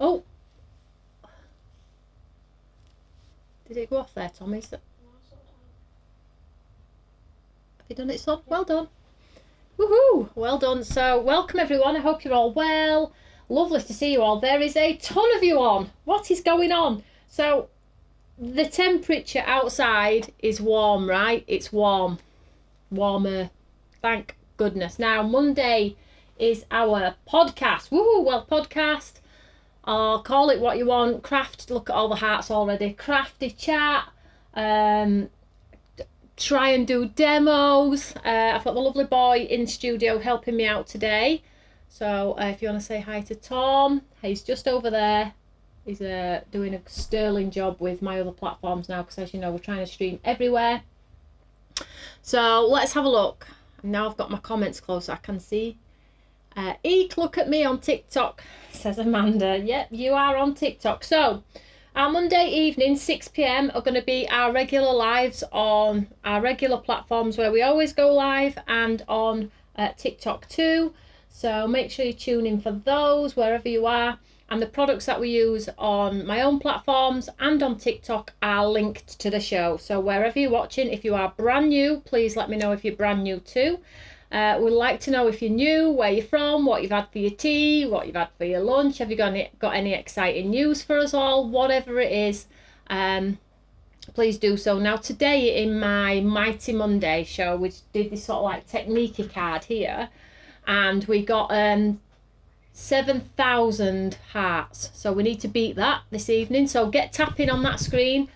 Oh, did it go off there, Tommy? Have you done it, son? Yeah. Well done. Woohoo! Well done. So, welcome everyone. I hope you're all well. Lovely to see you all. There is a ton of you on. What is going on? So, the temperature outside is warm, right? It's warm. Warmer. Thank goodness. Now, Monday is our podcast. Woohoo! Well, podcast. Or call it what you want. Craft. Look at all the hearts already. Crafty chat. Try and do demos. I've got the lovely boy in studio helping me out today. So if you want to say hi to Tom, he's just over there. He's doing a sterling job with my other platforms now, because as you know, we're trying to stream everywhere. So let's have a look. Now I've got my comments close so I can see. Eek, look at me on TikTok, says Amanda. Yep, you are on TikTok. So our Monday evening, 6 p.m, are going to be our regular lives on our regular platforms where we always go live, and on TikTok too. So make sure you tune in for those wherever you are. And the products that we use on my own platforms and on TikTok are linked to the show. So wherever you're watching, if you are brand new, please let me know if you're brand new too. We'd like to know if you're new, where you're from, what you've had for your tea, what you've had for your lunch. Have you got any exciting news for us all? Whatever it is, please do so. Now today in my Mighty Monday show, we did this sort of like technique card here, and we got 7,000 hearts. So we need to beat that this evening. So get tapping on that screen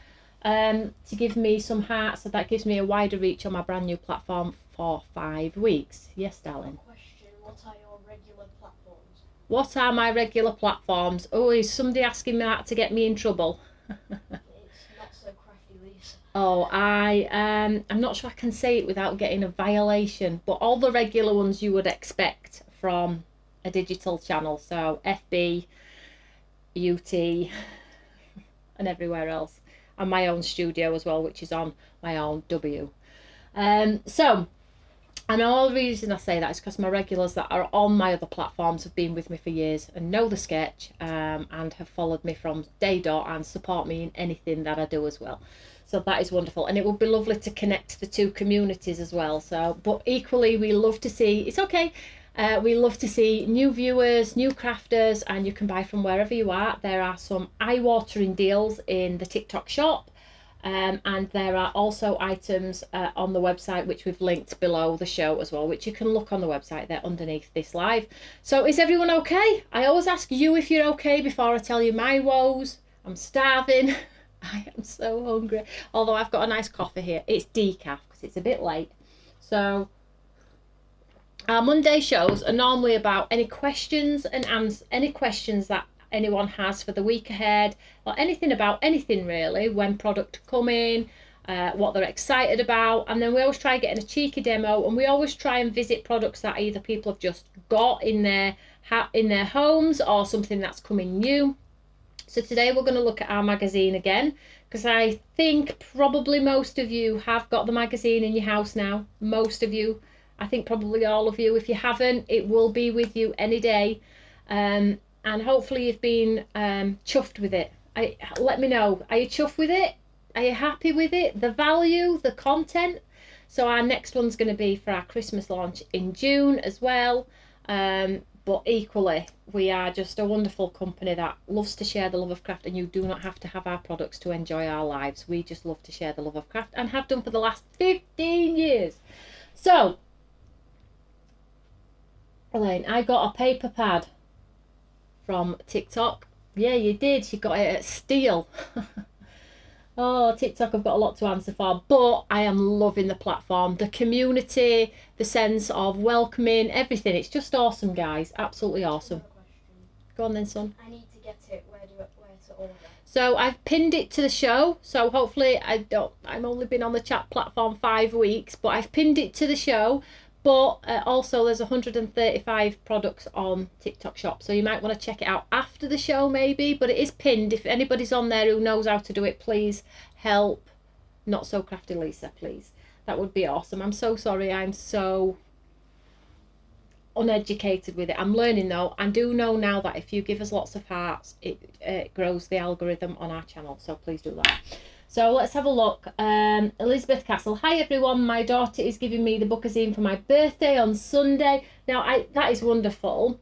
to give me some hearts. So that gives me a wider reach on my brand new platform for 5 weeks. Yes, darling. Question, what are your regular platforms? What are my regular platforms? Oh, is somebody asking me that to get me in trouble? It's not so crafty, Lisa. Oh, I'm not sure I can say it without getting a violation, but all the regular ones you would expect from a digital channel. So FB, UT, and everywhere else. And my own studio as well, which is on my own W. So, and all the reason I say that is because my regulars that are on my other platforms have been with me for years and know the sketch, and have followed me from day dot and support me in anything that I do as well. So that is wonderful, and it would be lovely to connect the two communities as well. So, but equally, we love to see, it's okay, we love to see new viewers, new crafters, and you can buy from wherever you are. There are some eye-watering deals in the TikTok shop. And there are also items on the website which we've linked below the show as well, which you can look on the website there underneath this live. So is everyone okay? I always ask you if you're okay before I tell you my woes. I'm starving. I am so hungry. Although I've got a nice coffee here. It's decaf because it's a bit late. So our Monday shows are normally about any questions and any questions that anyone has for the week ahead, or anything about anything really, when product come in, what they're excited about. And then we always try getting a cheeky demo, and we always try and visit products that either people have just got in their homes or something that's coming new. So today we're going to look at our magazine again, because I think probably most of you have got the magazine in your house now. Most of you, I think probably all of you. If you haven't, it will be with you any day. And hopefully you've been chuffed with it. Let me know. Are you chuffed with it? Are you happy with it? The value, the content? So our next one's going to be for our Christmas launch in June as well. But equally, we are just a wonderful company that loves to share the love of craft, and you do not have to have our products to enjoy our lives. We just love to share the love of craft, and have done for the last 15 years. So, Elaine, I got a paper pad from TikTok. Yeah, you did. You got it at Steele. Oh, TikTok, I've got a lot to answer for, but I am loving the platform, the community, the sense of welcoming, everything. It's just awesome, guys. Absolutely awesome. Go on then, son. I need to get it. Where to order? So I've pinned it to the show. So hopefully I've only been on the chat platform 5 weeks, but I've pinned it to the show. But also there's 135 products on TikTok shop, so you might want to check it out after the show maybe, but it is pinned. If anybody's on there who knows how to do it, please help Not So Crafty Lisa, please. That would be awesome. I'm so sorry, I'm so uneducated with it. I'm learning though. I do know now that if you give us lots of hearts, it grows the algorithm on our channel. So please do that. So let's have a look. Elizabeth Castle. Hi everyone. My daughter is giving me the Bookazine for my birthday on Sunday. Now that is wonderful.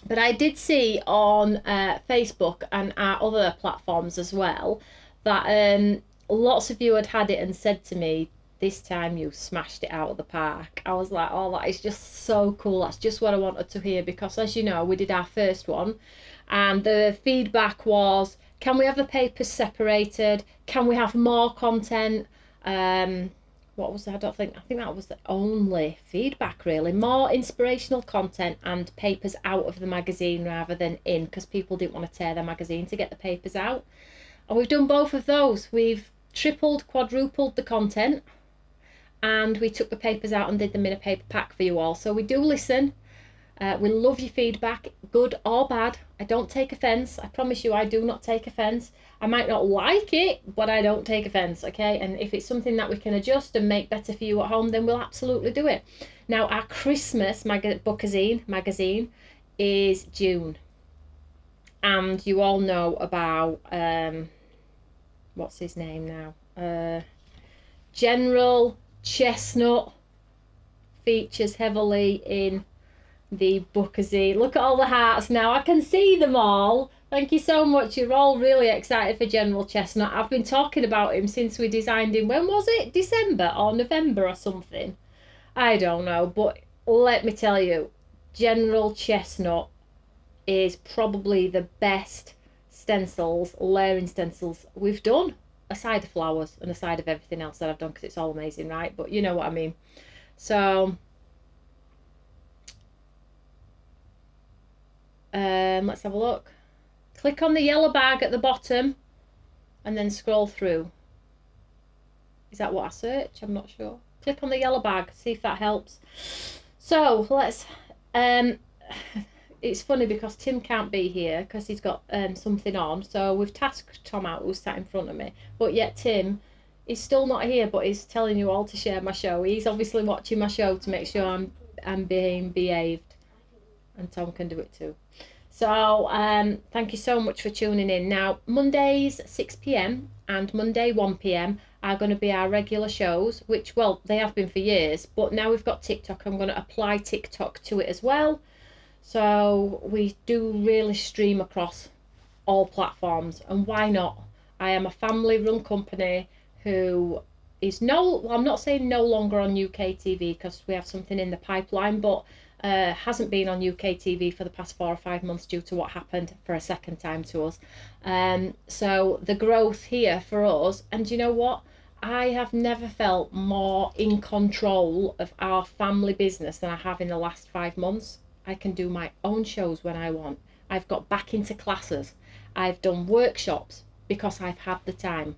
But I did see on Facebook and our other platforms as well that lots of you had it and said to me, this time you smashed it out of the park. I was like, oh, that is just so cool. That's just what I wanted to hear, because as you know, we did our first one and the feedback was, can we have the papers separated? Can we have more content? What was that? I think that was the only feedback really. More inspirational content and papers out of the magazine rather than in, because people didn't want to tear their magazine to get the papers out. And we've done both of those. We've tripled, quadrupled the content, and we took the papers out and did them in a paper pack for you all. So we do listen. We love your feedback, good or bad. I don't take offence. I promise you I do not take offence. I might not like it, but I don't take offence, okay? And if it's something that we can adjust and make better for you at home, then we'll absolutely do it. Now, our Christmas Bookazine magazine is June. And you all know about, what's his name now? General Chestnut features heavily in the Bookazine. Look at all the hearts now. I can see them all. Thank you so much. You're all really excited for General Chestnut. I've been talking about him since we designed him. When was it? December or November or something? I don't know. But let me tell you, General Chestnut is probably the best stencils, layering stencils we've done, aside of flowers and aside of everything else that I've done, because it's all amazing, right? But you know what I mean. So let's have a look. Click on the yellow bag at the bottom and then scroll through. Is that what I search? I'm not sure. Click on the yellow bag, see if that helps. So let's it's funny because Tim can't be here because he's got something on, so we've tasked Tom out, who's sat in front of me, but yet Tim is still not here, but he's telling you all to share my show. He's obviously watching my show to make sure I'm being behaved, and Tom can do it too. So thank you so much for tuning in. Now Mondays 6 p.m. and Monday 1 p.m. are going to be our regular shows, which, well, they have been for years, but now we've got TikTok. I'm going to apply TikTok to it as well. So we do really stream across all platforms, and why not? I am a family run company who is I'm not saying no longer on UK TV, because we have something in the pipeline, but hasn't been on UK TV for the past 4 or 5 months due to what happened for a second time to us. So the growth here for us, and you know what? I have never felt more in control of our family business than I have in the last 5 months. I can do my own shows when I want. I've got back into classes. I've done workshops because I've had the time.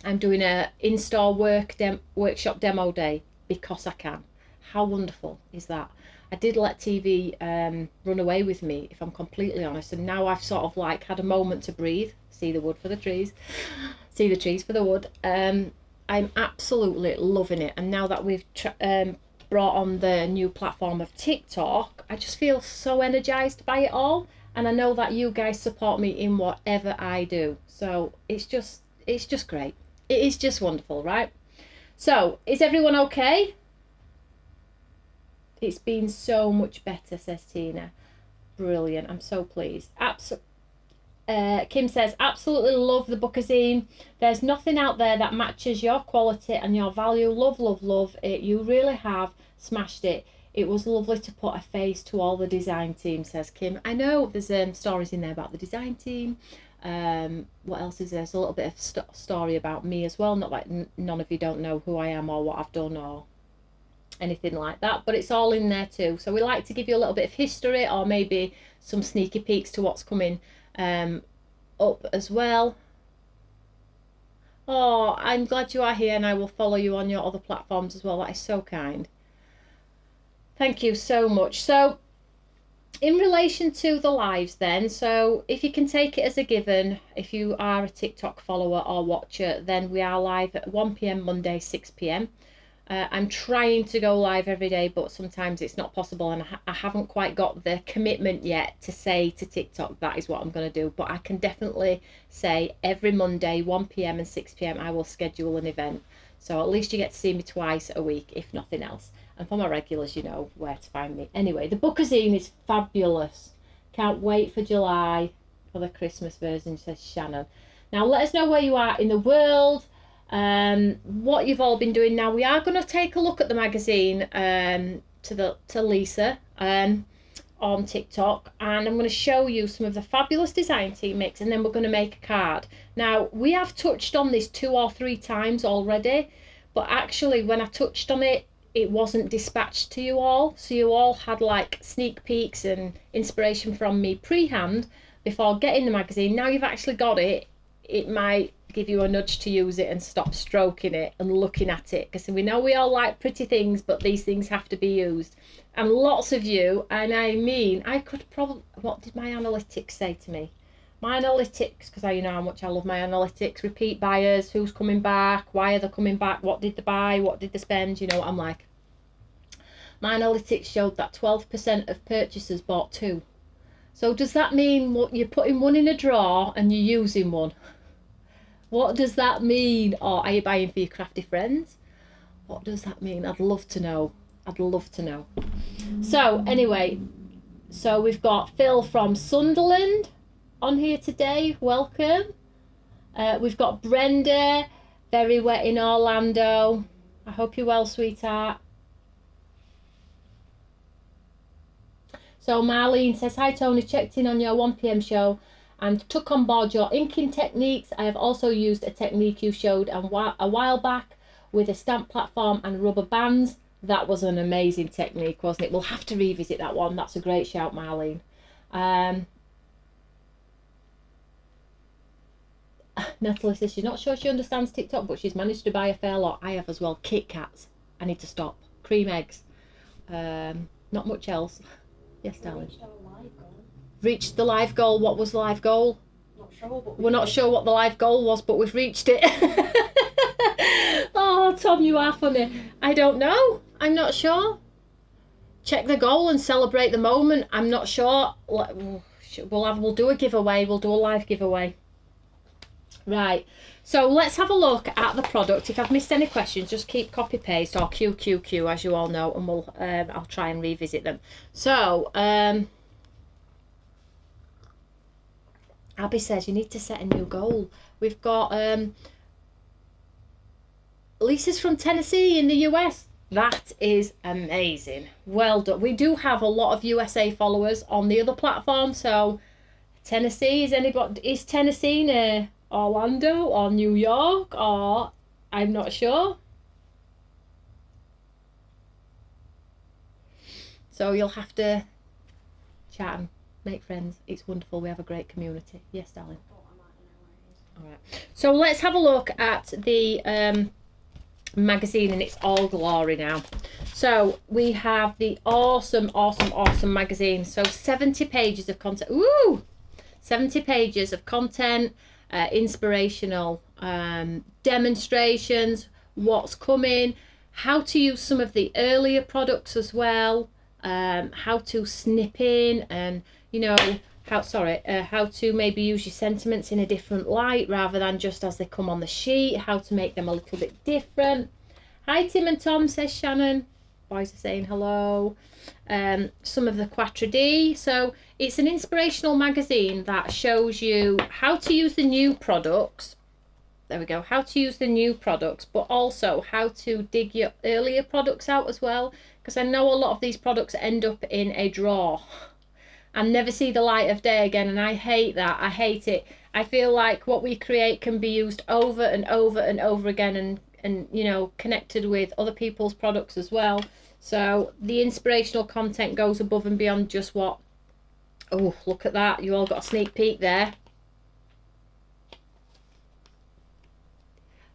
I'm doing a in-store workshop demo day because I can. How wonderful is that? I did let TV run away with me, if I'm completely honest, and now I've sort of like had a moment to breathe, see the wood for the trees, see the trees for the wood. I'm absolutely loving it, and now that we've brought on the new platform of TikTok, I just feel so energized by it all, and I know that you guys support me in whatever I do, so it's just great. It is just wonderful, right? So is everyone okay? It's been so much better, says Tina. Brilliant. I'm so pleased. Kim says, absolutely love the Bookazine. There's nothing out there that matches your quality and your value. Love, love, love it. You really have smashed it. It was lovely to put a face to all the design team, says Kim. I know there's stories in there about the design team. What else is there? There's a little bit of story about me as well. Not like none of you don't know who I am or what I've done or anything like that, but it's all in there too. So we like to give you a little bit of history, or maybe some sneaky peeks to what's coming up as well. Oh, I'm glad you are here, and I will follow you on your other platforms as well. That is so kind. Thank you so much. So in relation to the lives then, so if you can take it as a given, if you are a TikTok follower or watcher, then we are live at 1 p.m. Monday, 6 p.m. I'm trying to go live every day, but sometimes it's not possible, and I haven't quite got the commitment yet to say to TikTok that is what I'm going to do. But I can definitely say every Monday 1 p.m. and 6 p.m. I will schedule an event, so at least you get to see me twice a week, if nothing else. And for my regulars, you know where to find me. Anyway, the Bookazine is fabulous. Can't wait for July for the Christmas version, says Shannon. Now let us know where you are in the world, what you've all been doing. Now we are going to take a look at the magazine to Lisa on TikTok, and I'm going to show you some of the fabulous design team mix, and then we're going to make a card. Now we have touched on this 2 or 3 times already, but actually when I touched on it, it wasn't dispatched to you all, so you all had like sneak peeks and inspiration from me pre-hand before getting the magazine. Now you've actually got it, it might give you a nudge to use it and stop stroking it and looking at it, because we know we all like pretty things, but these things have to be used. And lots of you, and I mean, I could probably, what did my analytics say to me? My analytics, because you know how much I love my analytics, repeat buyers, who's coming back, why are they coming back, what did they buy, what did they spend, you know what I'm like. My analytics showed that 12% of purchasers bought 2. So does that mean what you're putting one in a drawer and you're using one? What does that mean? Or are you buying for your crafty friends? What does that mean? I'd love to know. I'd love to know. So anyway, so we've got Phil from Sunderland on here today. Welcome. We've got Brenda, very wet in Orlando. I hope you're well, sweetheart. So Marlene says, hi Toni, checked in on your 1 p.m. show and took on board your inking techniques. I have also used a technique you showed a while back with a stamp platform and rubber bands. That was an amazing technique, wasn't it? We'll have to revisit that one. That's a great shout, Marlene. Natalie says she's not sure she understands TikTok, but she's managed to buy a fair lot. I have as well. Kit Kats. I need to stop. Cream eggs. Not much else. Yes, darling. Reached the live goal. What was the live goal? Not sure, but we're not sure what the live goal was, but we've reached it. Oh, Tom, you are funny. I don't know. I'm not sure. Check the goal and celebrate the moment. I'm not sure. We'll do a giveaway. We'll do a live giveaway. Right. So let's have a look at the product. If I've missed any questions, just keep copy paste or QQQ, as you all know, and we'll I'll try and revisit them. So Abby says you need to set a new goal. We've got Lisa's from Tennessee in the US. That is amazing. Well done. We do have a lot of USA followers on the other platform. So Tennessee, is Tennessee near Orlando or New York, or I'm not sure. So you'll have to chat and make friends. It's wonderful. We have a great community. Yes, darling. All right. So let's have a look at the magazine in its all glory now. So we have the awesome magazine. So 70 pages of content. Ooh! 70 pages of content. Inspirational demonstrations, what's coming, how to use some of the earlier products as well, how to snip in, and you know how to maybe use your sentiments in a different light rather than just as they come on the sheet, how to make them a little bit different. Hi Tim and Tom, says Shannon. Boys are saying hello. Some of the Quatre D. So it's an inspirational magazine that shows you how to use the new products. There we go. How to use the new products, but also how to dig your earlier products out as well. Because I know a lot of these products end up in a drawer and never see the light of day again. And I hate that. I hate it. I feel like what we create can be used over and over and over again, and you know, connected with other people's products as well. So the inspirational content goes above and beyond just what, oh, look at that. You all got a sneak peek there.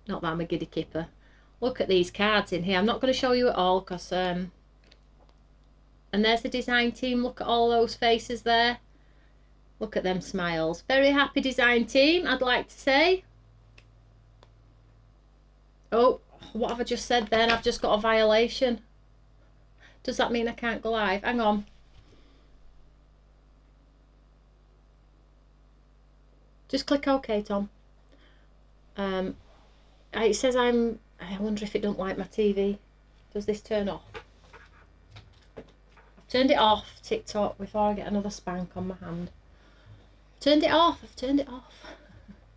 Not that I'm a giddy kipper. Look at these cards in here. I'm not going to show you it all because, and there's the design team. Look at all those faces there. Look at them smiles. Very happy design team, I'd like to say. Oh, what have I just said then? I've just got a violation. Does that mean I can't go live? Hang on. Just click OK, Tom. It says I wonder if it don't like my TV. Does this turn off? I've turned it off, TikTok, before I get another spank on my hand. Turned it off. I've turned it off.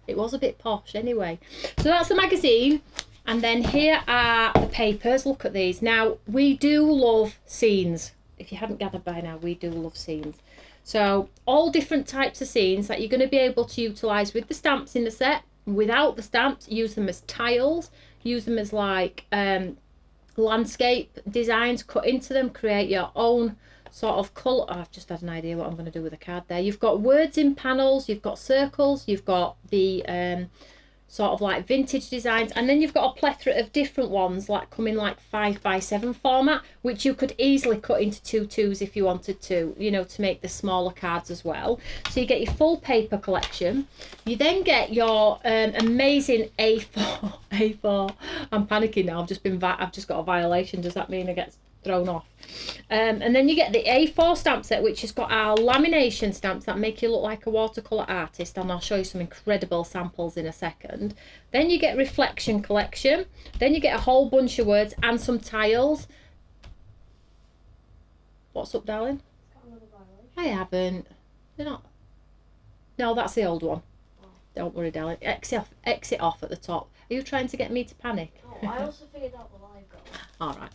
It was a bit posh anyway. So that's the magazine. And then here are the papers. Look at these. Now, we do love scenes. If you hadn't gathered by now, we do love scenes. So all different types of scenes that you're going to be able to utilise with the stamps in the set. Without the stamps, use them as tiles. Use them as like landscape designs. Cut into them. Create your own sort of colour. Oh, I've just had an idea what I'm going to do with a card there. You've got words in panels. You've got circles. You've got the sort of like vintage designs, and then you've got a plethora of different ones like come in like 5x7 format, which you could easily cut into 2x2s if you wanted to, you know, to make the smaller cards as well. So you get your full paper collection. You then get your amazing A4. I'm panicking now. I've just got a violation. Does that mean I get thrown off? And then you get the A4 stamp set, which has got our lamination stamps that make you look like a watercolour artist, and I'll show you some incredible samples in a second. Then you get reflection collection. Then you get a whole bunch of words and some tiles. What's up, darling? I haven't. They're not. No, that's the old one. Oh. Don't worry, darling. Exit off at the top. Are you trying to get me to panic? Oh, I also figured out the live goal. All right.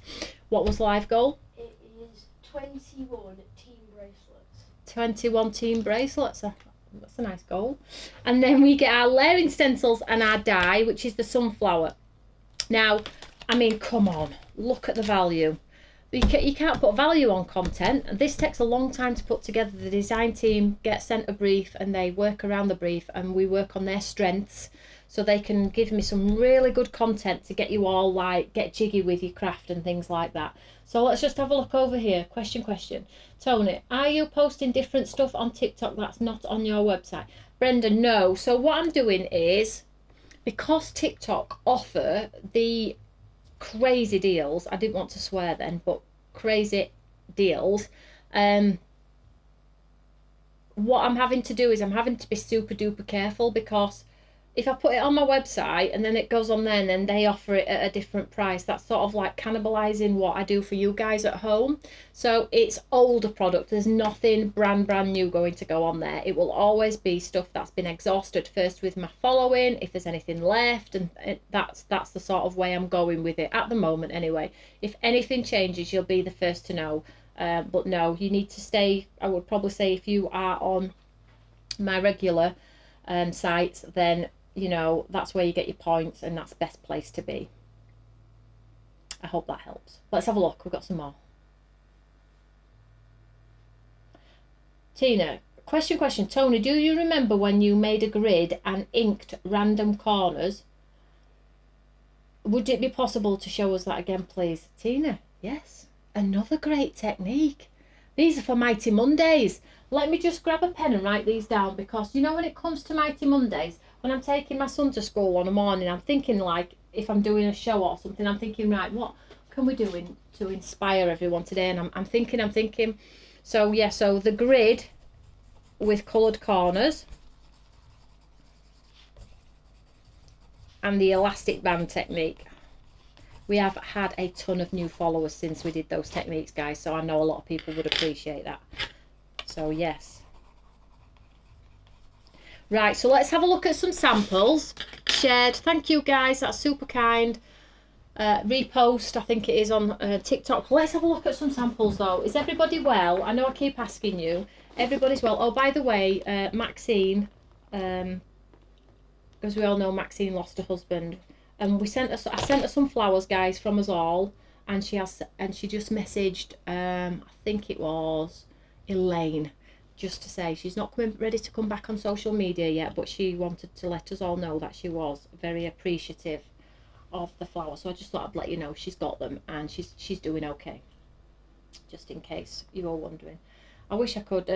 What was live goal? It is 21 team bracelets. 21 team bracelets. That's a nice goal. And then we get our layering stencils and our die, which is the sunflower. Now, I mean, come on, look at the value. You can't put value on content. This takes a long time to put together. The design team gets sent a brief and they work around the brief, and we work on their strengths so they can give me some really good content to get you all like get jiggy with your craft and things like that. So let's just have a look over here. Question. Toni, are you posting different stuff on TikTok that's not on your website? Brenda, no. So what I'm doing is, because TikTok offer the crazy deals, I didn't want to swear then, but crazy deals, what I'm having to do is I'm having to be super duper careful, because if I put it on my website and then it goes on there and then they offer it at a different price, that's sort of like cannibalizing what I do for you guys at home. So it's older product. There's nothing brand new going to go on there. It will always be stuff that's been exhausted first with my following, if there's anything left, and that's the sort of way I'm going with it at the moment anyway. If anything changes, you'll be the first to know. But no, you need to stay, I would probably say, if you are on my regular sites, then you know that's where you get your points, and that's the best place to be. I hope that helps. Let's have a look. We've got some more. Tina, question. Toni, do you remember when you made a grid and inked random corners? Would it be possible to show us that again, please? Tina, yes. Another great technique. These are for Mighty Mondays. Let me just grab a pen and write these down, because you know when it comes to Mighty Mondays, when I'm taking my son to school on a morning, I'm thinking, like, if I'm doing a show or something, I'm thinking, right, what can we do to inspire everyone today? And I'm thinking. So yeah, so the grid with coloured corners and the elastic band technique. We have had a ton of new followers since we did those techniques, guys, so I know a lot of people would appreciate that. So yes. Right, so let's have a look at some samples. Shared, thank you guys, that's super kind. Repost, I think it is on TikTok. Let's have a look at some samples though. Is everybody well? I know I keep asking you. Everybody's well. Oh, by the way, Maxine, as we all know, Maxine lost her husband. And I sent her some flowers, guys, from us all, and she just messaged I think it was Elaine, just to say she's not ready to come back on social media yet, but she wanted to let us all know that she was very appreciative of the flowers. So I just thought I'd let you know she's got them and she's doing okay, just in case you were wondering. I wish I could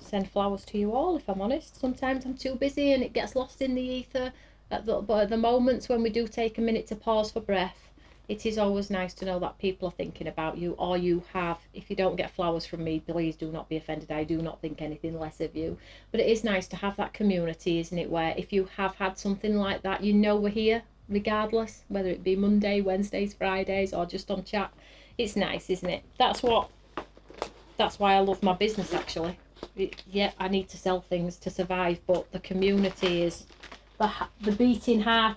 send flowers to you all, if I'm honest. Sometimes I'm too busy and it gets lost in the ether. But at the moments when we do take a minute to pause for breath, it is always nice to know that people are thinking about you, or you have. If you don't get flowers from me, please do not be offended. I do not think anything less of you. But it is nice to have that community, isn't it, where if you have had something like that, you know we're here regardless, whether it be Monday, Wednesdays, Fridays, or just on chat. It's nice, isn't it? That's why I love my business, actually. Yeah, I need to sell things to survive, but the community is the beating heart,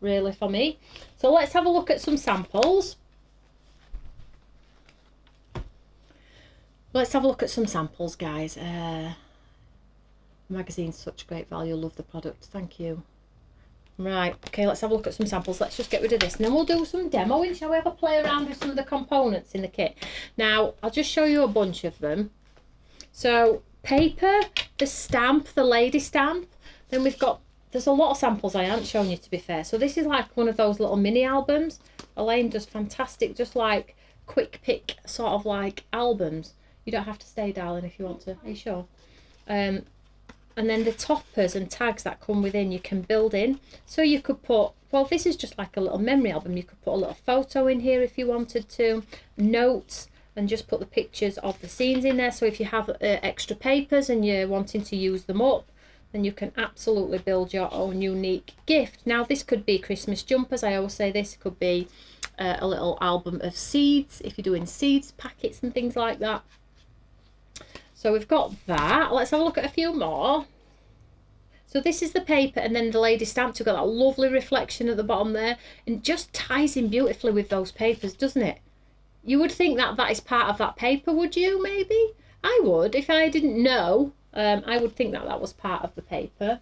really, for me. So let's have a look at some samples. Let's have a look at some samples, guys. Magazine's such great value. Love the product. Thank you. Right, okay, let's have a look at some samples. Let's just get rid of this and then we'll do some demoing. Shall we have a play around with some of the components in the kit? Now, I'll just show you a bunch of them. So, paper, the stamp, the lady stamp. Then we've got, there's a lot of samples I haven't shown you, to be fair. So this is like one of those little mini albums. Elaine does fantastic, just like quick pick sort of like albums. You don't have to stay, darling, if you want to. Are you sure? And then the toppers and tags that come within, you can build in. So you could put, well, this is just like a little memory album. You could put a little photo in here if you wanted to, notes, and just put the pictures of the scenes in there. So if you have extra papers and you're wanting to use them up, then you can absolutely build your own unique gift. Now, this could be Christmas jumpers. I always say this could be a little album of seeds, if you're doing seeds packets and things like that. So we've got that. Let's have a look at a few more. So this is the paper, and then the lady stamp. We've got that lovely reflection at the bottom there, and just ties in beautifully with those papers, doesn't it? You would think that that is part of that paper, would you? Maybe I would, if I didn't know. I would think that that was part of the paper.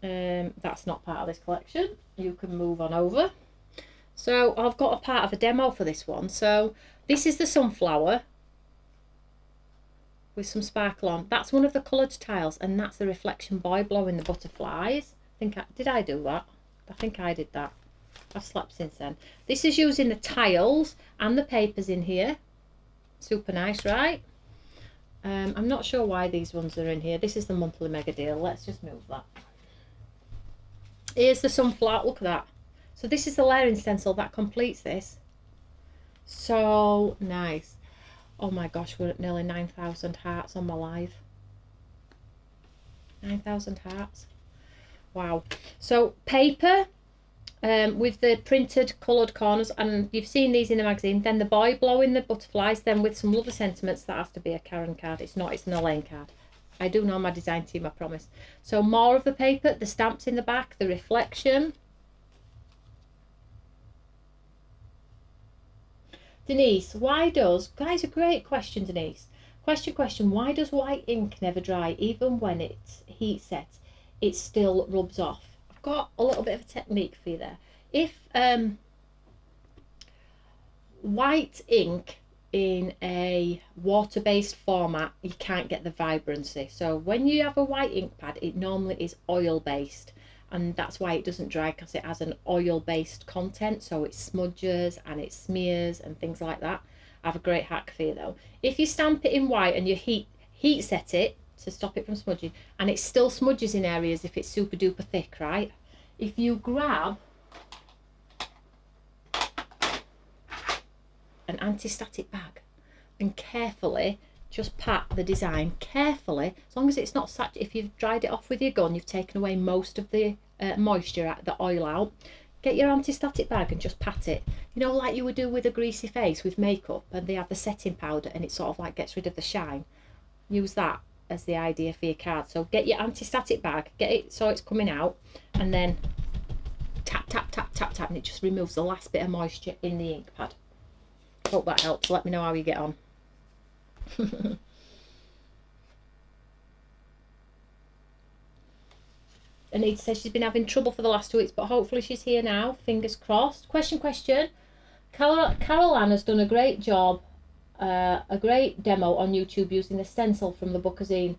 That's not part of this collection. You can move on over. So I've got a part of a demo for this one. So this is the sunflower with some sparkle on. That's one of the coloured tiles, and that's the reflection boy blowing the butterflies. Did I do that? I think I did that. I've slept since then. This is using the tiles and the papers in here. Super nice, right? I'm not sure why these ones are in here. This is the monthly mega deal. Let's just move that. Here's the sunflower. Look at that. So this is the layering stencil that completes this. So nice. Oh my gosh, we're at nearly 9,000 hearts on my live. 9,000 hearts. Wow. So paper with the printed coloured corners, and you've seen these in the magazine. Then the boy blowing the butterflies, then with some lovely sentiments. That has to be a Karen card. It's not, it's an Elaine card. I do know my design team, I promise. So more of the paper, the stamps in the back, the reflection. Denise, why does, guys, a great question, Denise. Question, why does white ink never dry? Even when it's heat set, it still rubs off. I've got a little bit of a technique for you there. If white ink in a water-based format, you can't get the vibrancy. So when you have a white ink pad, it normally is oil-based. And that's why it doesn't dry, because it has an oil-based content, so it smudges and it smears and things like that. I have a great hack for you though. If you stamp it in white and you heat set it to stop it from smudging, and it still smudges in areas if it's super duper thick, right? If you grab an anti-static bag and carefully just pat the design carefully, as long as it's not such, if you've dried it off with your gun, you've taken away most of the moisture, the oil out, get your anti-static bag and just pat it. You know, like you would do with a greasy face with makeup, and they have the setting powder and it sort of like gets rid of the shine. Use that as the idea for your card. So get your anti-static bag, get it so it's coming out, and then tap, tap, tap, tap, tap, and it just removes the last bit of moisture in the ink pad. Hope that helps. Let me know how you get on. Anita says she's been having trouble for the last 2 weeks, but hopefully she's here now. Fingers crossed. Question. Carol Ann has done a great job, a great demo on YouTube using the stencil from the Bookazine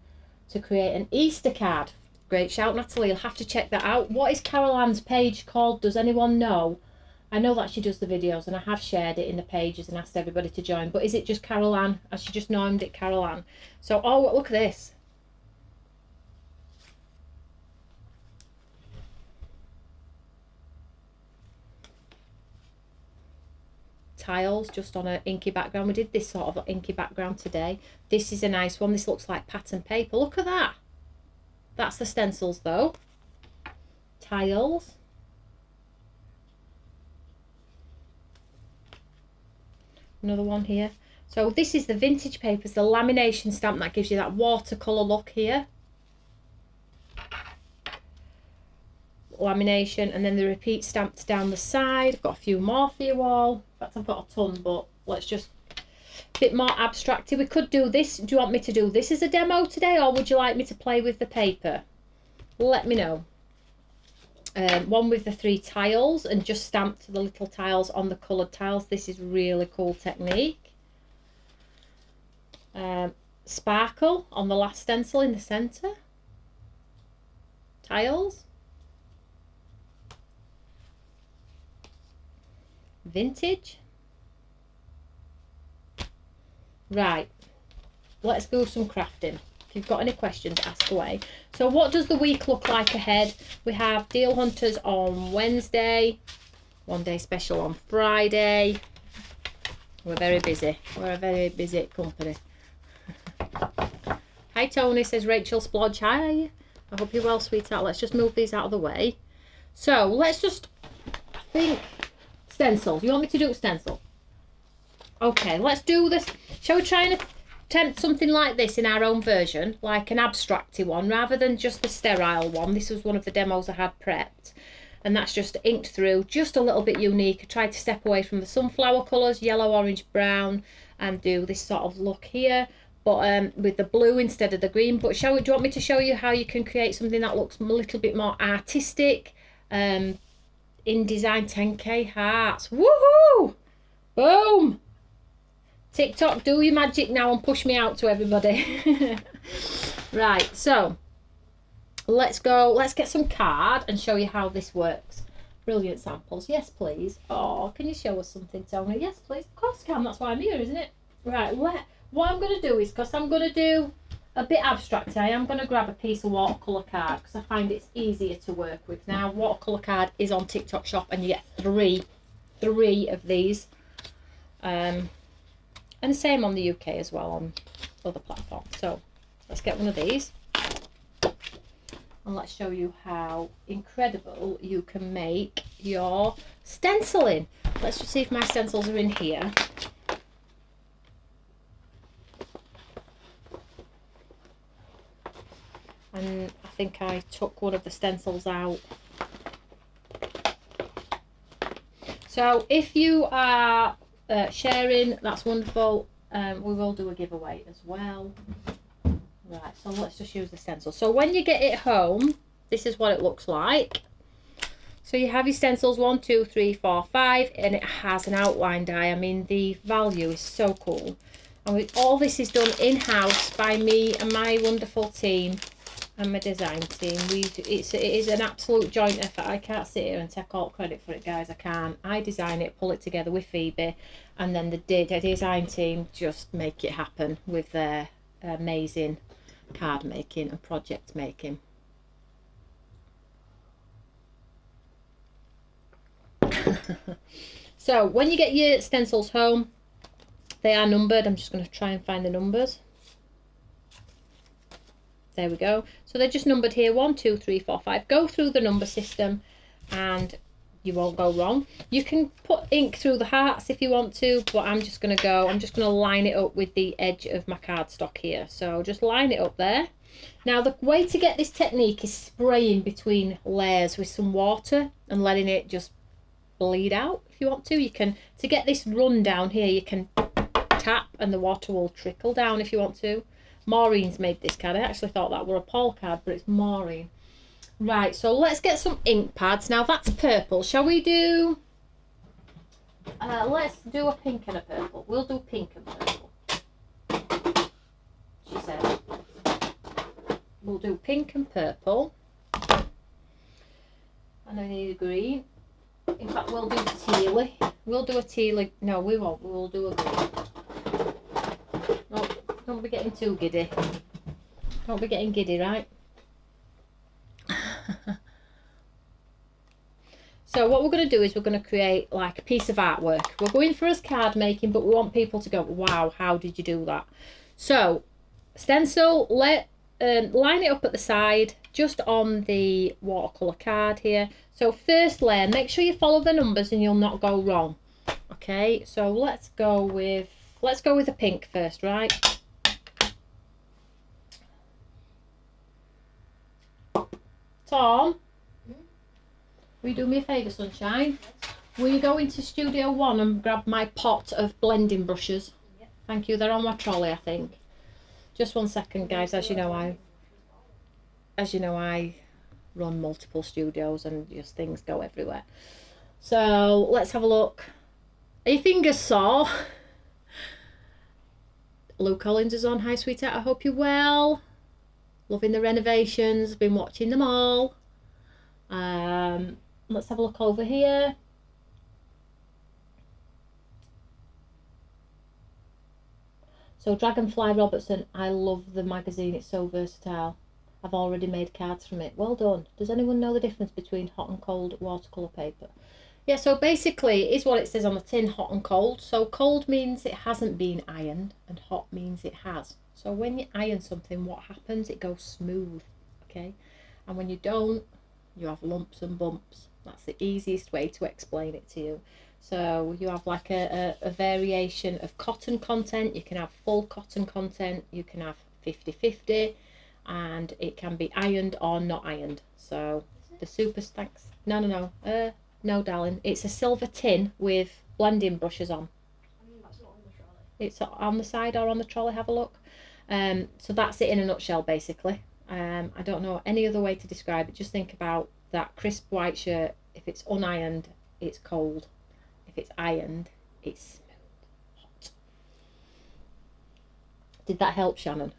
to create an Easter card. Great shout, Natalie. You'll have to check that out. What is Carol Ann's page called? Does anyone know? I know that she does the videos, and I have shared it in the pages and asked everybody to join, but is it just Carol Ann? Has she just named it Carol Ann? So, oh, look at this. tiles just on an inky background. We did this sort of inky background today. This is a nice one. This looks like pattern paper. Look at that. That's the stencils though. Tiles. Another one here. So this is the vintage papers, the lamination stamp that gives you that watercolour look here. Lamination, and then the repeat stamps down the side. I've got a few more for you all. In fact, I've got a ton, but let's just a bit more abstracty. We could do this. Do you want me to do this as a demo today, or would you like me to play with the paper? Let me know. One with the 3 tiles and just stamped the little tiles on the coloured tiles. This is really cool technique. Sparkle on the last stencil in the centre. Tiles. Vintage. Right, let's go some crafting. If you've got any questions, ask away. So what does the week look like ahead? We have Deal Hunters on Wednesday, one day special on Friday. We're very busy. We're a very busy company. Hi Tony, says Rachel Splodge. Hi, I hope you're well, sweetheart. Let's just move these out of the way. So let's just, I think, stencil. You want me to do a stencil? Okay, let's do this. Shall we try and attempt something like this in our own version, like an abstracty one, rather than just the sterile one? This was one of the demos I had prepped, and that's just inked through, just a little bit unique. I tried to step away from the sunflower colours, yellow, orange, brown, and do this sort of look here, but with the blue instead of the green. But do you want me to show you how you can create something that looks a little bit more artistic? InDesign 10k hearts. Woohoo! Boom! TikTok, do your magic now and push me out to everybody. Right, so let's go. Let's get some card and show you how this works. Brilliant samples. Yes, please. Oh, can you show us something, Tony? Yes, please. Of course I can. That's why I'm here, isn't it? Right, what I'm going to do is, because I'm going to do a bit abstract, I am going to grab a piece of watercolour card because I find it's easier to work with. Now, watercolour card is on TikTok Shop and you get three of these. And the same on the UK as well on other platforms. So let's get one of these and let's show you how incredible you can make your stenciling. Let's just see if my stencils are in here. And I think I took one of the stencils out. So if you are sharing, that's wonderful. We will do a giveaway as well. Right, so let's just use the stencil. So when you get it home, this is what it looks like. So you have your stencils 1, 2, 3, 4, 5, and it has an outline die. I mean, the value is so cool. And all this is done in-house by me and my wonderful team and my design team. It is an absolute joint effort. I can't sit here and take all credit for it, guys. I can't. I design it, pull it together with Phoebe, and then the design team just make it happen with their amazing card making and project making. So when you get your stencils home, they are numbered. I'm just going to try and find the numbers. There we go. So they're just numbered here, 1, 2, 3, 4, 5. Go through the number system and you won't go wrong. You can put ink through the hearts if you want to, but I'm just going to line it up with the edge of my cardstock here. So just line it up there. Now the way to get this technique is spraying between layers with some water and letting it just bleed out if you want to. You can, to get this run down here, you can tap and the water will trickle down if you want to. Maureen's made this card. I actually thought that were a Paul card, but it's Maureen. Right, so let's get some ink pads. Now that's purple. Shall we do... let's do a pink and a purple. We'll do pink and purple, she said. We'll do pink and purple. And I need a green. In fact, we'll do tealy. We'll do a tealy. No, we won't. We'll do a green. No, don't be getting too giddy. Don't be getting giddy, right? So what we're going to do is we're going to create like a piece of artwork. We're going for us card making, but we want people to go, wow, how did you do that? So stencil, line it up at the side, just on the watercolour card here. So first layer, make sure you follow the numbers and you'll not go wrong. Okay, so let's go with the pink first, right? Tom, will you do me a favour, sunshine? Will you go into Studio 1 and grab my pot of blending brushes? Yep. Thank you, they're on my trolley, I think. Just 1 second, guys. As you know, I run multiple studios and just things go everywhere. So let's have a look. Are your fingers sore? Lou Collins is on. Hi, sweetheart. I hope you're well. Loving the renovations. Been watching them all. Let's have a look over here. So Dragonfly Robertson, I love the magazine. It's so versatile. I've already made cards from it. Well done. Does anyone know the difference between hot and cold watercolour paper? Yeah, so basically it is what it says on the tin, hot and cold. So cold means it hasn't been ironed and hot means it has. So when you iron something, what happens? It goes smooth, okay? And when you don't, you have lumps and bumps. That's the easiest way to explain it to you. So you have like a variation of cotton content. You can have full cotton content. You can have 50-50. And it can be ironed or not ironed. So the super, thanks. No, no, darling. It's a silver tin with blending brushes on. That's not on the trolley. It's on the side or on the trolley. Have a look. So that's it in a nutshell, basically. I don't know any other way to describe it. Just think about that crisp white shirt. If it's unironed, it's cold. If it's ironed, it's smooth, hot. Did that help, Shannon?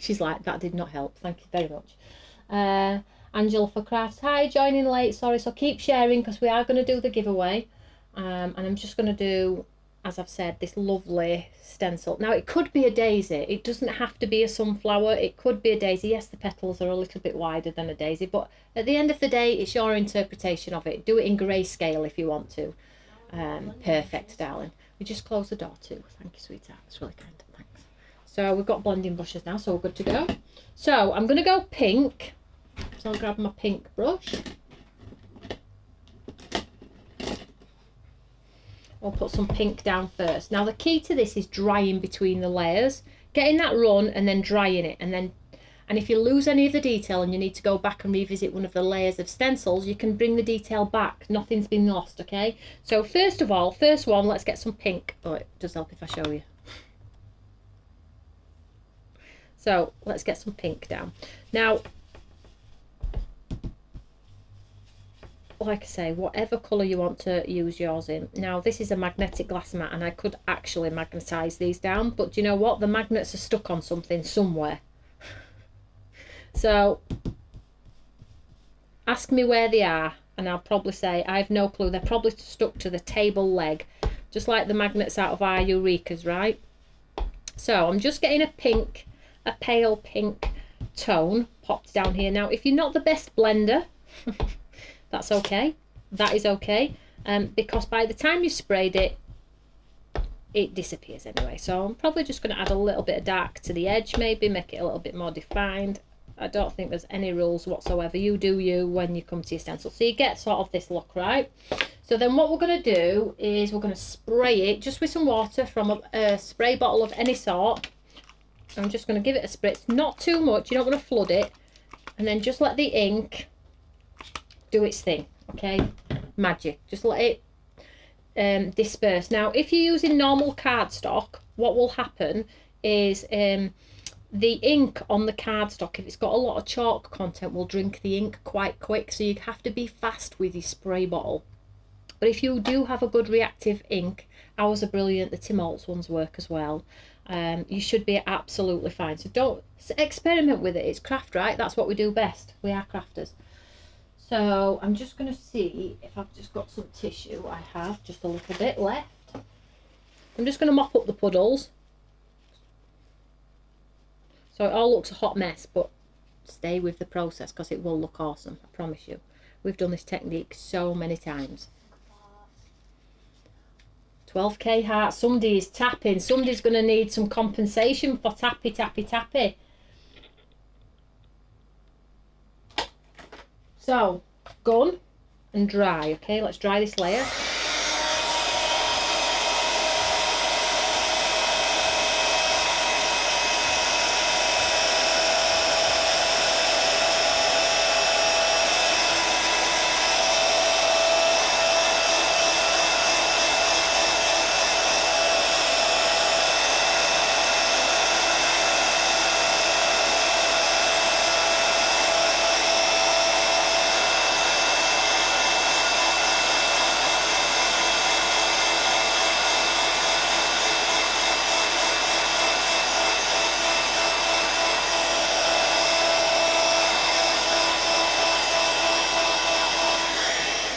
She's like, that did not help. Thank you very much. Angela for Crafts. Hi, joining late. Sorry. So keep sharing because we are going to do the giveaway. And I'm just going to do, as I've said, this lovely stencil. Now, it could be a daisy. It doesn't have to be a sunflower. It could be a daisy. Yes, the petals are a little bit wider than a daisy. But at the end of the day, it's your interpretation of it. Do it in grayscale if you want to. Perfect, darling. We just closed the door too. Thank you, sweetheart. That's really kind. Thanks. So we've got blending brushes now, so we're good to go. So I'm going to go pink. So I'll grab my pink brush. I'll put some pink down first. Now the key to this is drying between the layers, getting that run and then drying it. And if you lose any of the detail and you need to go back and revisit one of the layers of stencils, you can bring the detail back. Nothing's been lost, okay? So first of all, first one, let's get some pink. Oh, it does help if I show you. So let's get some pink down. Now, like I say, whatever colour you want to use yours in. Now, this is a magnetic glass mat and I could actually magnetise these down, but do you know what? The magnets are stuck on something somewhere. So, ask me where they are and I'll probably say, I have no clue. They're probably stuck to the table leg, just like the magnets out of our Eurekas, right? So, I'm just getting a pink, a pale pink tone popped down here. Now, if you're not the best blender, that's okay. That is okay. Because by the time you sprayed it, it disappears anyway. So I'm probably just going to add a little bit of dark to the edge, maybe make it a little bit more defined. I don't think there's any rules whatsoever. You do you when you come to your stencil. So you get sort of this look, right? So then what we're going to do is we're going to spray it just with some water from a spray bottle of any sort. I'm just going to give it a spritz, not too much. You don't want to flood it. And then just let the ink do its thing, okay? Magic. Just let it disperse. Now, if you're using normal cardstock, what will happen is the ink on the cardstock, if it's got a lot of chalk content, will drink the ink quite quick. So you have to be fast with your spray bottle. But if you do have a good reactive ink, ours are brilliant. The Tim Holtz ones work as well. You should be absolutely fine. So don't experiment with it. It's craft, right? That's what we do best. We are crafters. So I'm just going to see if I've just got some tissue. I have just a little bit left. I'm just going to mop up the puddles. So it all looks a hot mess, but stay with the process because it will look awesome, I promise you. We've done this technique so many times. 12k hearts. Somebody is tapping. Somebody's going to need some compensation for tappy, tappy, tappy. So, gun and dry. Okay, let's dry this layer.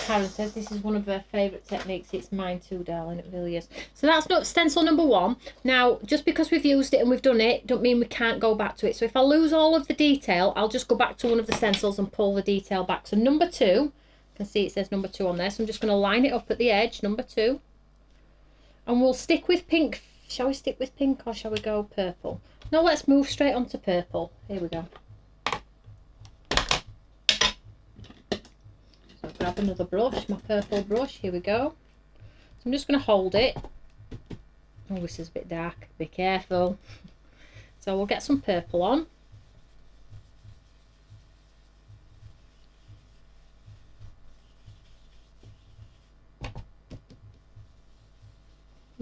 Karen says this is one of her favourite techniques. It's mine too, darling. It really is. So that's not stencil number 1. Now, just because we've used it and we've done it, don't mean we can't go back to it. So if I lose all of the detail, I'll just go back to one of the stencils and pull the detail back. So number 2, you can see it says number 2 on there. So I'm just going to line it up at the edge, number 2. And we'll stick with pink. Shall we stick with pink or shall we go purple? No, let's move straight on to purple. Here we go. So grab another brush, my purple brush, here we go. So I'm just going to hold it. Oh, this is a bit dark, be careful. So we'll get some purple on.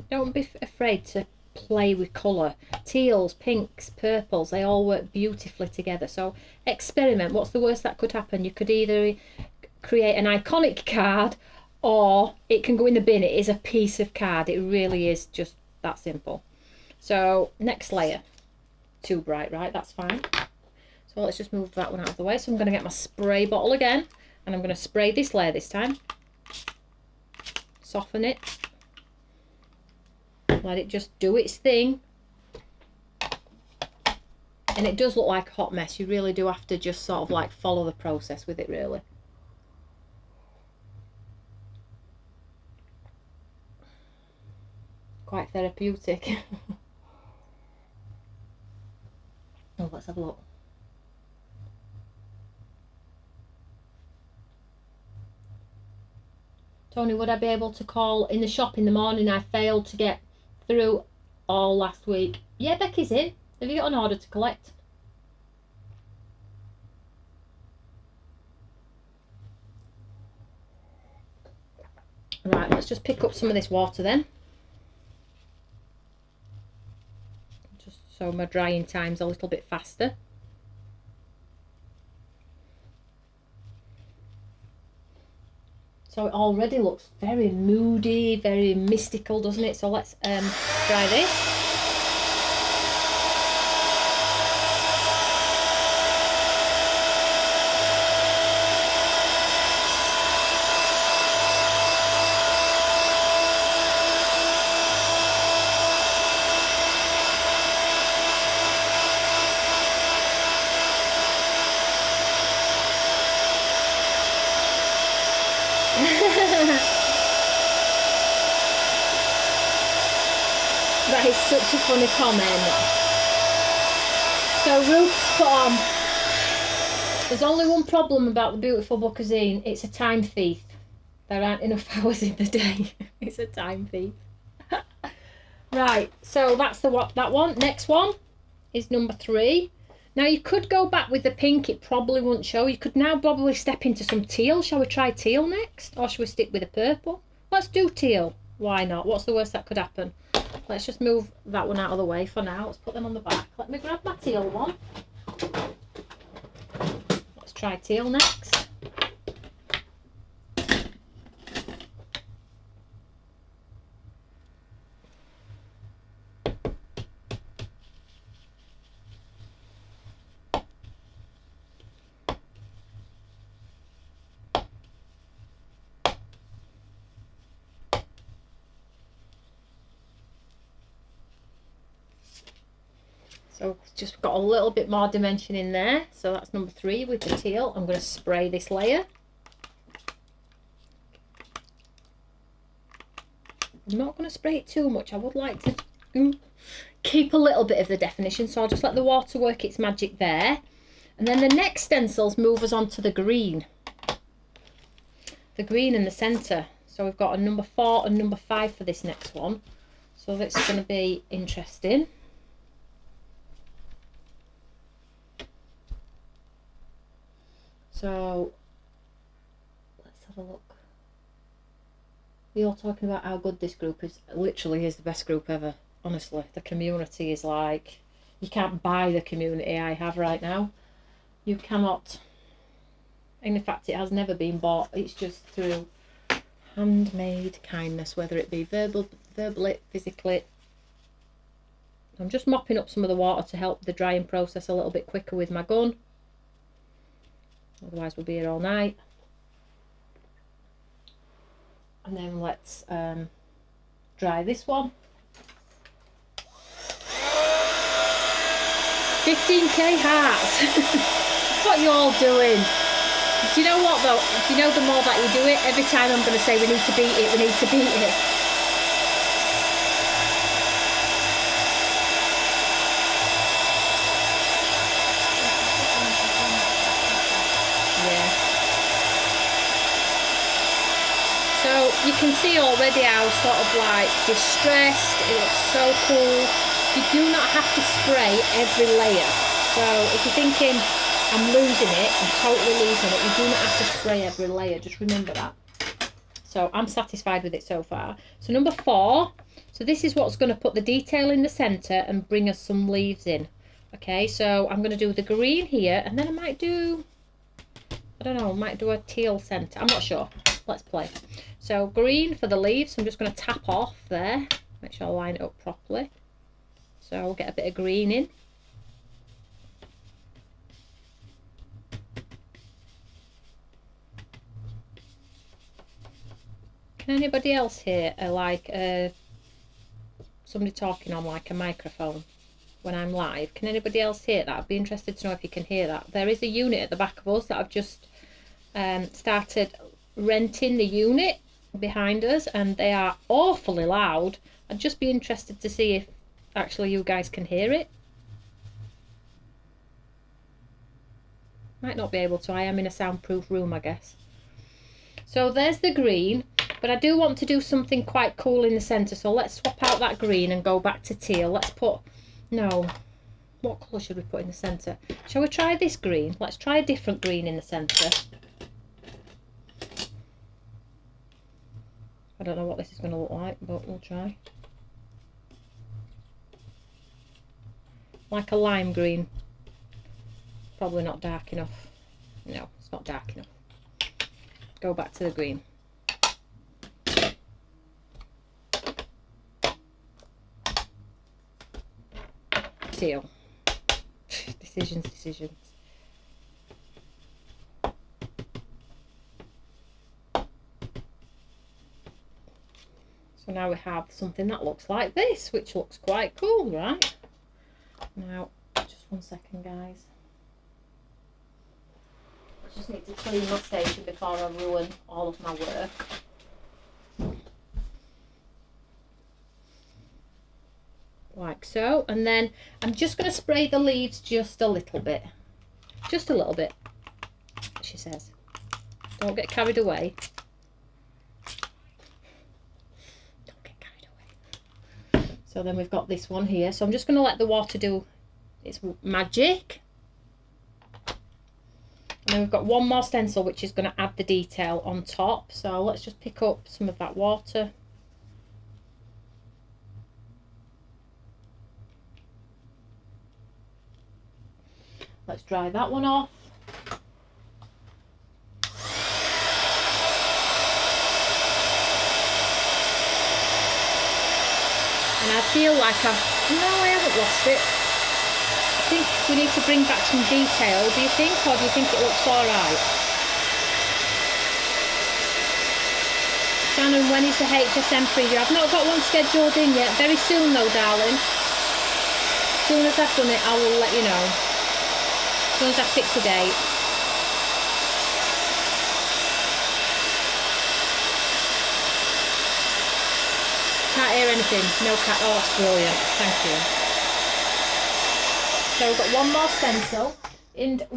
Don't be afraid to play with colour. Teals, pinks, purples, they all work beautifully together. So experiment. What's the worst that could happen? You could either create an iconic card or it can go in the bin. It is a piece of card. It really is just that simple. So next layer. Too bright, right? That's fine. So let's just move that one out of the way. So I'm going to get my spray bottle again and I'm going to spray this layer this time. Soften it. Let it just do its thing. And it does look like a hot mess. You really do have to just sort of like follow the process with it, really. Quite therapeutic. Oh, let's have a look. Tony, would I be able to call in the shop in the morning? I failed to get through all last week. Yeah, Becky's in. Have you got an order to collect? Right, let's just pick up some of this water then. Just so my drying time's a little bit faster. So it already looks very moody, very mystical, doesn't it? So let's try this. That is such a funny comment. So Ruth's put on, there's only one problem about the beautiful Bookazine. It's a time thief. There aren't enough hours in the day. It's a time thief. Right, so that's that one. Next one is number 3. Now you could go back with the pink, it probably won't show. You could now probably step into some teal. Shall we try teal next? Or shall we stick with the purple? Let's do teal. Why not? What's the worst that could happen? Let's just move that one out of the way for now. Let's put them on the back. Let me grab my teal one. Let's try teal next. So just got a little bit more dimension in there. So that's number 3 with the teal. I'm going to spray this layer. I'm not going to spray it too much. I would like to keep a little bit of the definition, so I'll just let the water work its magic there. And then the next stencils move us on to the green. The green in the centre. So we've got a number 4 and number 5 for this next one. So that's going to be interesting. So let's have a look. You're talking about how good this group is. It literally is the best group ever. Honestly, the community is like, you can't buy the community I have right now. You cannot. In fact, it has never been bought. It's just through handmade kindness, whether it be verbally, physically. I'm just mopping up some of the water to help the drying process a little bit quicker with my gun. Otherwise we'll be here all night. And then let's dry this one. 15k hearts. What you all doing? Do you know what though? Do you know the more that you do it, every time I'm going to say we need to beat it, we need to beat it. Yeah. So you can see already how sort of like distressed, it looks so cool. You do not have to spray every layer. So if you're thinking, I'm losing it, I'm totally losing it, you do not have to spray every layer, just remember that. So I'm satisfied with it so far. So number 4, so this is what's going to put the detail in the centre and bring us some leaves in. Okay, so I'm going to do the green here, and then I might do, I don't know, I might do a teal centre, I'm not sure. Let's play. So green for the leaves, I'm just going to tap off there, make sure I line it up properly. So I'll get a bit of green in. Can anybody else hear somebody talking on like a microphone when I'm live? Can anybody else hear that? I'd be interested to know if you can hear that. There is a unit at the back of us that I've just started renting the unit behind us, and they are awfully loud. I'd just be interested to see if actually you guys can hear it. Might not be able to. I am in a soundproof room, I guess. So there's the green, but I do want to do something quite cool in the centre, so let's swap out that green and go back to teal. Let's put, no, what colour should we put in the centre? Shall we try this green? Let's try a different green in the centre. I don't know what this is going to look like, but we'll try. Like a lime green. Probably not dark enough. No, it's not dark enough. Go back to the green. Teal. Decisions. So now we have something that looks like this, which looks quite cool, right? Now, just one second, guys. I just need to clean my station before I ruin all of my work. Like so, and then I'm just going to spray the leaves just a little bit. Just a little bit, she says. Don't get carried away. Don't get carried away. So then we've got this one here. So I'm just going to let the water do its magic. And then we've got one more stencil which is going to add the detail on top. So let's just pick up some of that water. Let's dry that one off. And I feel like no, I haven't lost it. I think we need to bring back some detail, do you think, or do you think it looks alright? Shannon, when is the HTCN preview? I've not got one scheduled in yet. Very soon though, darling. As soon as I've done it, I will let you know. As soon as I pick the date. everything. No cat. Oh, that's brilliant. Thank you. So we've got one more stencil. And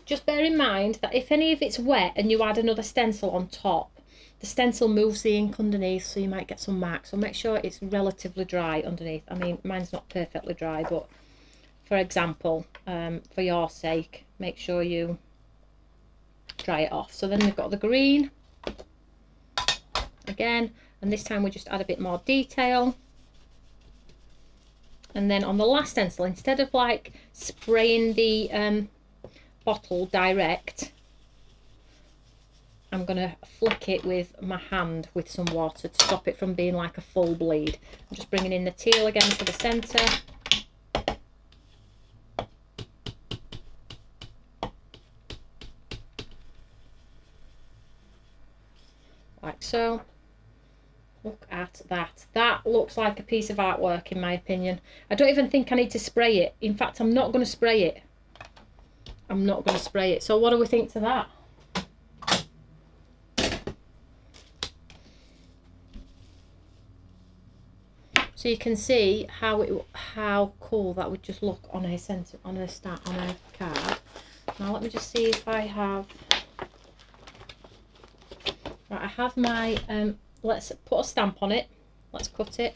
just bear in mind that if any of it's wet and you add another stencil on top, the stencil moves the ink underneath, so you might get some marks. So make sure it's relatively dry underneath. I mean, mine's not perfectly dry, but for example, for your sake, make sure you dry it off. So then we've got the green again, and this time we just add a bit more detail. And then on the last stencil, instead of like spraying the bottle direct, I'm going to flick it with my hand with some water to stop it from being like a full bleed. I'm just bringing in the teal again to the centre. Like so. Look at that. That looks like a piece of artwork in my opinion. I don't even think I need to spray it. In fact, I'm not going to spray it. I'm not going to spray it. So what do we think to that? So you can see how cool that would just look on a card. Now let me just see if I have. Right, I have my. Let's put a stamp on it. Let's cut it.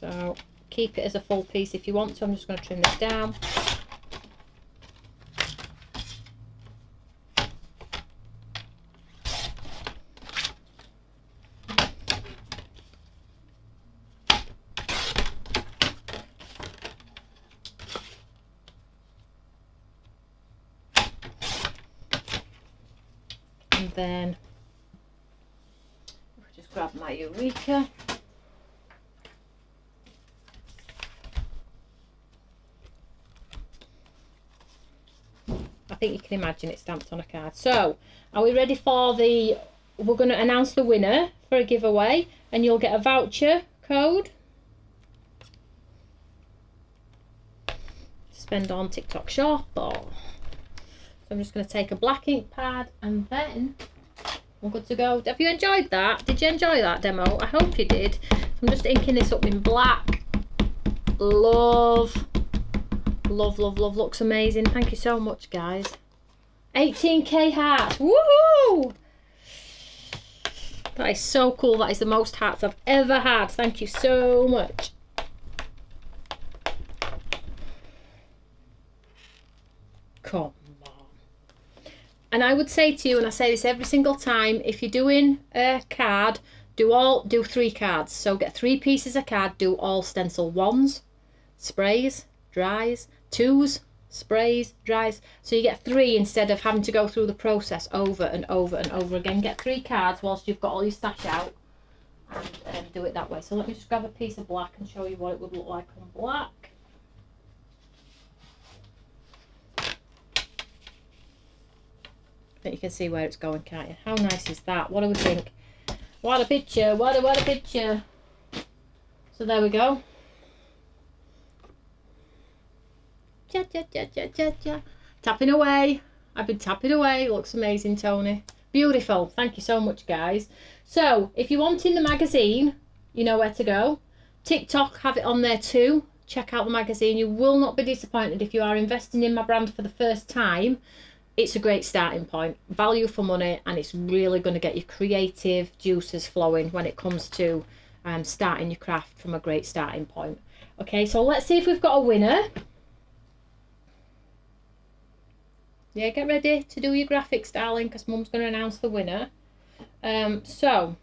So keep it as a full piece if you want to. I'm just going to trim this down. And then I'll just grab my Eureka. I think you can imagine it stamped on a card. So are we ready for the, we're going to announce the winner for a giveaway, and you'll get a voucher code to spend on TikTok Shop. So I'm just going to take a black ink pad and then we're good to go. Have you enjoyed that? Did you enjoy that demo? I hope you did. I'm just inking this up in black. Love, love, love, love. Looks amazing. Thank you so much, guys. 18k hearts. Woohoo! That is so cool. That is the most hearts I've ever had. Thank you so much. Come. And I would say to you, and I say this every single time, if you're doing a card, do 3 cards. So get 3 pieces of card, do all stencil 1s, sprays, dries, 2s, sprays, dries. So you get 3 instead of having to go through the process over and over and over again. Get 3 cards whilst you've got all your stash out and do it that way. So let me just grab a piece of black and show you what it would look like on black. I think you can see where it's going, can't you? How nice is that? What do we think? What a picture! What a picture! So there we go. Cha cha cha cha cha cha. Tapping away. I've been tapping away. Looks amazing, Tony. Beautiful. Thank you so much, guys. So if you're wanting the magazine, you know where to go. TikTok have it on there too. Check out the magazine. You will not be disappointed if you are investing in my brand for the first time. It's a great starting point, value for money, and it's really going to get your creative juices flowing when it comes to starting your craft from a great starting point. Okay, so let's see if we've got a winner. Yeah, get ready to do your graphics, darling, because Mum's going to announce the winner. So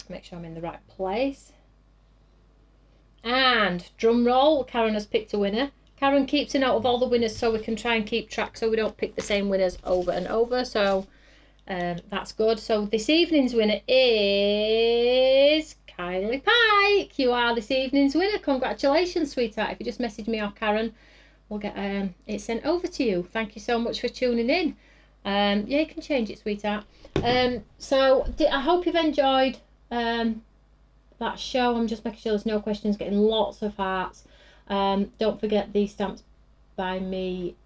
make sure I'm in the right place. And drum roll, Karen has picked a winner. Karen keeps a note of all the winners so we can try and keep track so we don't pick the same winners over and over. So that's good. So this evening's winner is Kylie Pike. You are this evening's winner. Congratulations, sweetheart. If you just message me or Karen, we'll get it sent over to you. Thank you so much for tuning in. Yeah, you can change it, sweetheart. So I hope you've enjoyed that show. I'm just making sure there's no questions, getting lots of hearts. Don't forget the stamps by me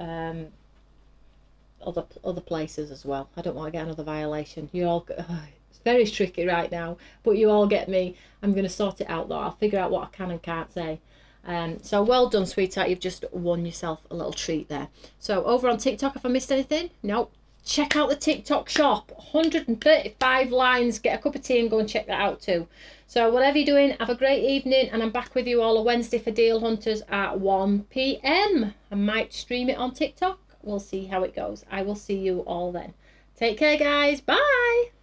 other places as well. I don't want to get another violation. You all, it's very tricky right now, but you all get me. I'm going to sort it out though. I'll figure out what I can and can't say. So well done, sweetheart. You've just won yourself a little treat there. So over on TikTok, if I missed anything, no. Check out the TikTok shop. 135 lines. Get a cup of tea and go and check that out too. So whatever you're doing, have a great evening, and I'm back with you all on Wednesday for Deal Hunters at 1 p.m. I might stream it on TikTok. We'll see how it goes. I will see you all then. Take care, guys. Bye.